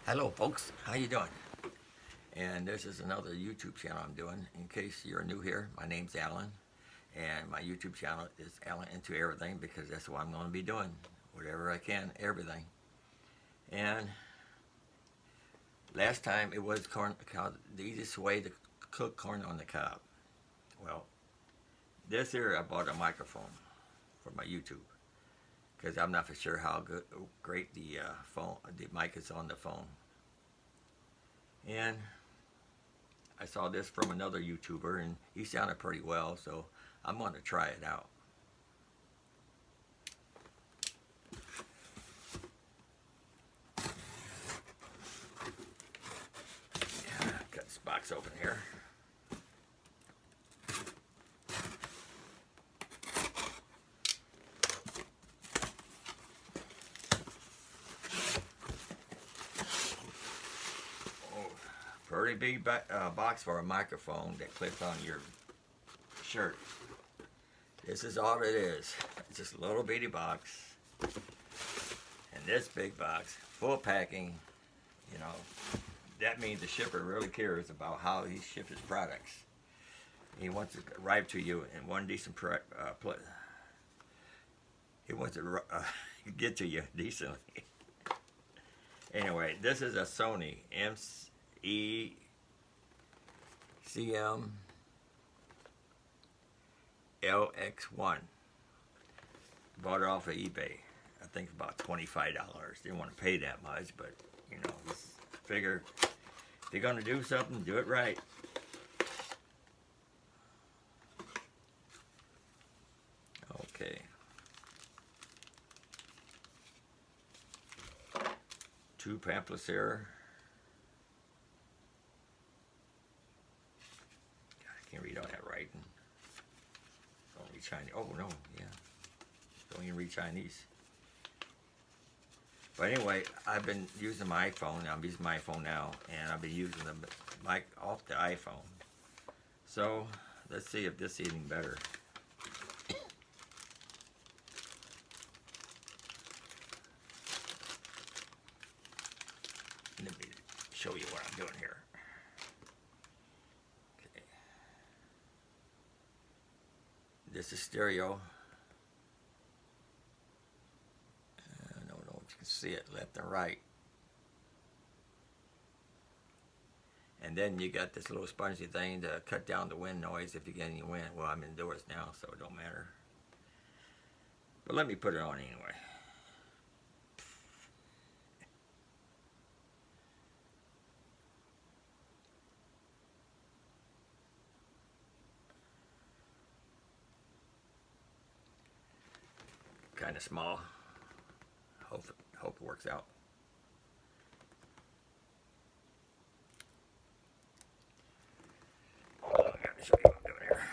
Hello folks, how you doing? And this is another YouTube channel I'm doing. In case you're new here, my name's Alan, and my YouTube channel is Alan Into Everything because that's what I'm going to be doing. Whatever I can, everything. And last time it was corn on the cob, the easiest way to cook corn on the cob. Well, this here I bought a microphone for my YouTube because I'm not for sure how great the the mic is on the phone. And I saw this from another YouTuber, and he sounded pretty well, so I'm going to try it out. Yeah, cut this box open here. Pretty big box for a microphone that clips on your shirt. This is all it is. It's just a little bitty box. And this big box, full packing, you know, that means the shipper really cares about how he ships his products. He wants it to arrive to you in one decent he wants to get to you decently. Anyway, this is a Sony ECM LX1. Bought it off of eBay. I think about $25. Didn't want to pay that much, but you know, just figure if you're gonna do something, do it right. Okay. Two pamphlets here. Can't read all that writing. Don't read Chinese. Oh no, yeah. Don't even read Chinese. But anyway, I've been using my iPhone. I'm using my iPhone now, and I've been using the mic off the iPhone. So let's see if this is even better. Let me show you what I'm doing here. This is stereo. I don't know if you can see it left and right. And then you got this little spongy thing to cut down the wind noise if you get any wind. Well, I'm indoors now, so it don't matter. But let me put it on anyway. Kind of small. Hope it works out. Oh, I got to show you what I'm doing here.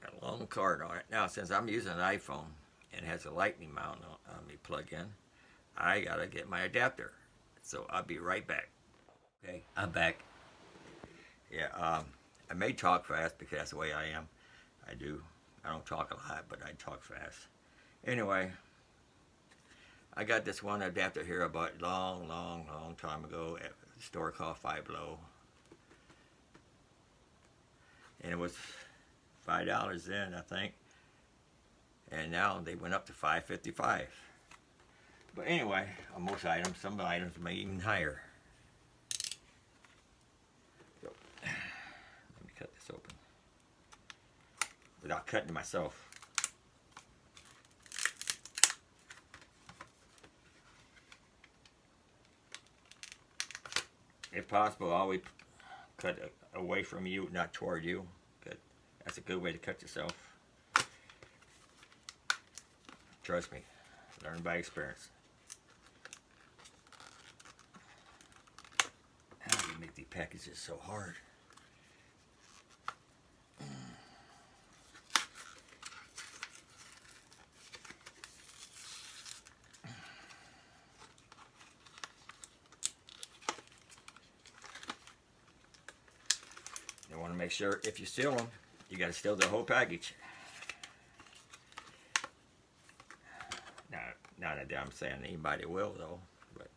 Got a long cord on it. Now, since I'm using an iPhone and it has a lightning mount on me plug-in, I gotta get my adapter. So I'll be right back. Okay, I'm back. Yeah, I may talk fast because that's the way I am. I don't talk a lot, but I talk fast. Anyway, I got this one adapter here I bought long time ago at a store called Five Below. And it was $5 then, I think. And now they went up to $5.55. But anyway, on most items, some items may even higher. So, let me cut this open without cutting myself. If possible, always cut away from you, not toward you. Good. That's a good way to cut yourself. Trust me, learn by experience. How do you make these packages so hard? You want to make sure if you seal them, You got to steal the whole package. Not that I'm saying anybody will though, but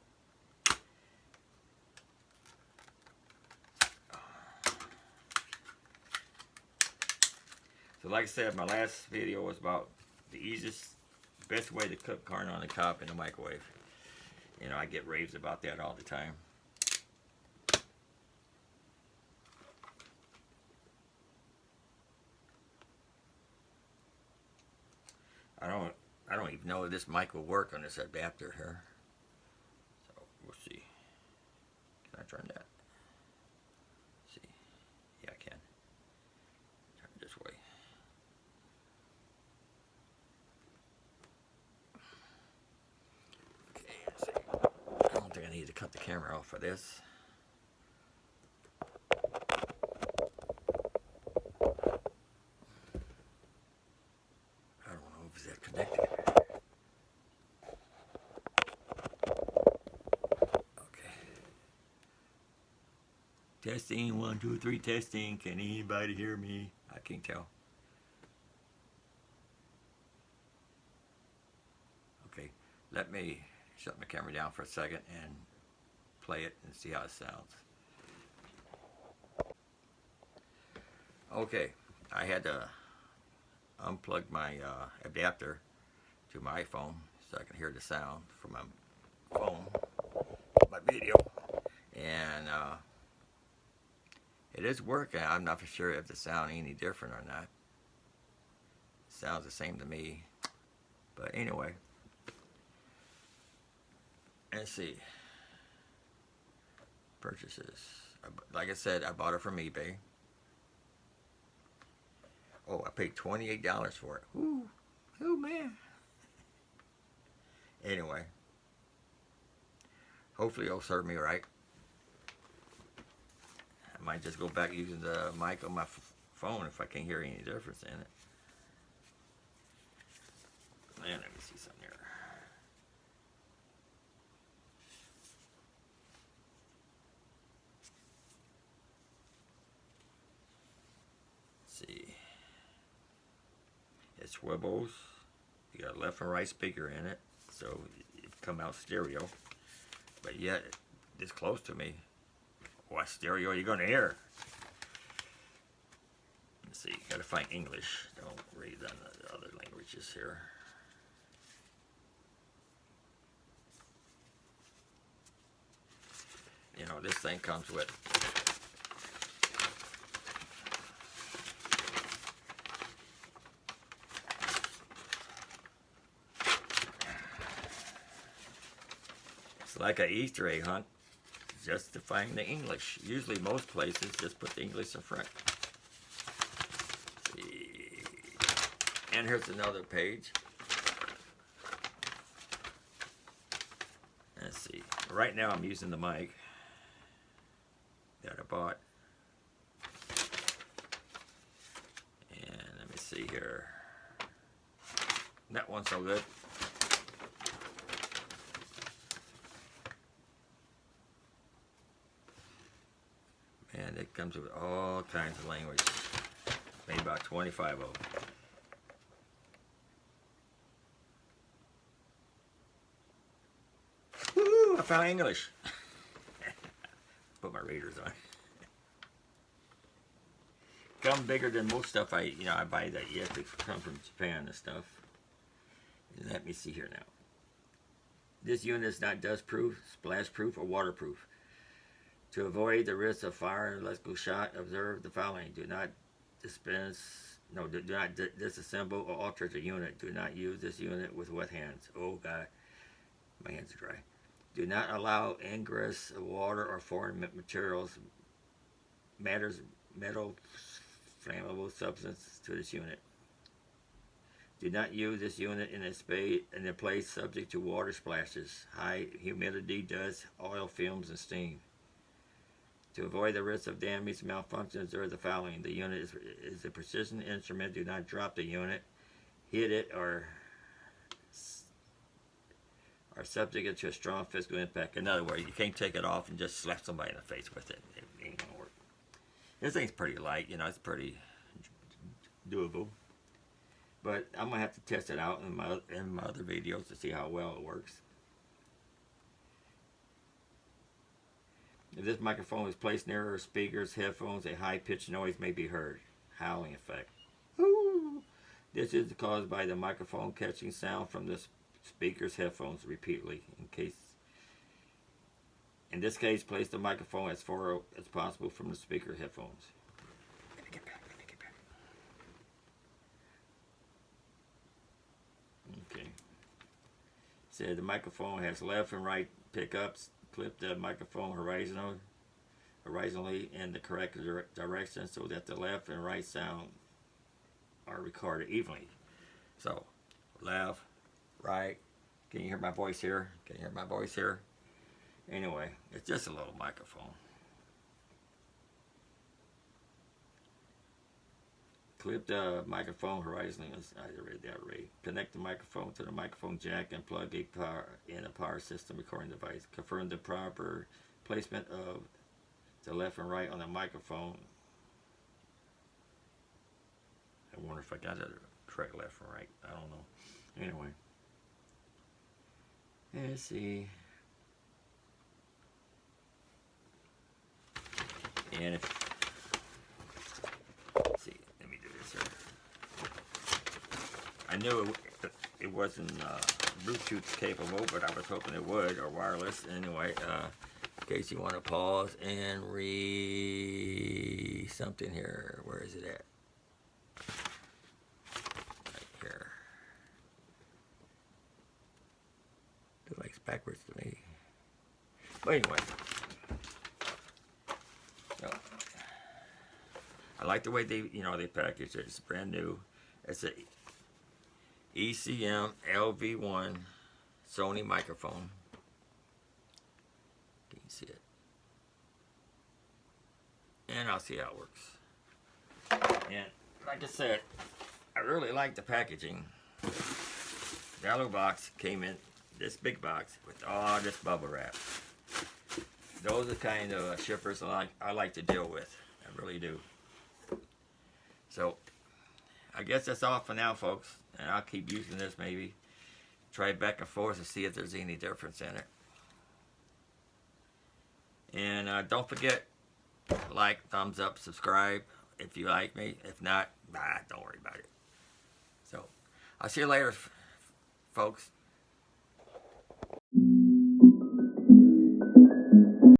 so like I said, my last video was about the easiest, best way to cook corn on the cob in the microwave. You know, I get raves about that all the time. I don't even know if this mic will work on this adapter here. So we'll see. Can I turn that? Let's see. Yeah, I can. Turn it this way. Okay, let's see. I don't think I need to cut the camera off for this. I don't know if it's connected. Testing, 1, 2, 3, testing. Can anybody hear me? I can't tell. Okay, let me shut my camera down for a second and play it and see how it sounds. Okay, I had to unplug my adapter to my iPhone so I can hear the sound from my phone, my video, and it is working. I'm not for sure if the sound any different or not. It sounds the same to me. But anyway. Let's see. Purchases. Like I said, I bought it from eBay. Oh, I paid $28 for it. Ooh. Oh, man. Anyway. Hopefully it'll serve me right. I might just go back using the mic on my phone if I can't hear any difference in it. Man, let me see something here. Let's see. It swivels. You got a left and right speaker in it, so it come out stereo. But yet, it's close to me. What stereo are you going to hear? Let's see, gotta find English. Don't read on the other languages here. You know, this thing comes with it's like an Easter egg hunt. Just to find the English. Usually most places just put the English in front. Let's see. And here's another page. Let's see. Right now I'm using the mic that I bought. And let me see here. That one's so good. And it comes with all kinds of language. Maybe about 25 of them. Woo! I found English. Put my readers on. Come bigger than most stuff I buy that yet to come from Japan and stuff. Let me see here now. This unit is not dust proof, splash proof, or waterproof. To avoid the risk of fire and electrical shock, observe the following. Do not disassemble or alter the unit. Do not use this unit with wet hands. Oh God, my hands are dry. Do not allow ingress of water or foreign materials, metal, flammable substance to this unit. Do not use this unit in a place subject to water splashes, high humidity, dust, oil fumes, and steam. To avoid the risk of damage, malfunctions, or the following. The unit is a precision instrument. Do not drop the unit, hit it, or are subject to a strong physical impact. In other words, you can't take it off and just slap somebody in the face with it. It ain't gonna work. This thing's pretty light, it's pretty doable. But I'm gonna have to test it out in my other videos to see how well it works. If this microphone is placed near speakers, headphones, a high-pitched noise may be heard. Howling effect. Ooh. This is caused by the microphone catching sound from the speaker's headphones repeatedly. In this case, place the microphone as far as possible from the speaker headphones. Let me get back. Okay. Said the microphone has left and right pickups. Clip the microphone horizontally in the correct direction so that the left and right sound are recorded evenly. So, left, right. Can you hear my voice here? Can you hear my voice here? Anyway, it's just a little microphone. Clip the microphone horizontally. I read that right. Connect the microphone to the microphone jack and plug a power system recording device. Confirm the proper placement of the left and right on the microphone. I wonder if I got it correct, left and right. I don't know. Anyway, let's see. And let's see, let me do this here. I knew it wasn't Bluetooth capable, but I was hoping it would, or wireless. Anyway, in case you want to pause and read something here. Where is it at? Right here. It looks backwards to me. But anyway. I like the way they package it. It's brand new. It's a ECM LV1 Sony microphone. Can you see it? And I'll see how it works. And like I said, I really like the packaging. The yellow box came in this big box with all this bubble wrap. Those are the kind of shippers I like to deal with. I really do. So, I guess that's all for now, folks. And I'll keep using this maybe. Try it back and forth to see if there's any difference in it. And don't forget, like, thumbs up, subscribe if you like me. If not, don't worry about it. So, I'll see you later, folks.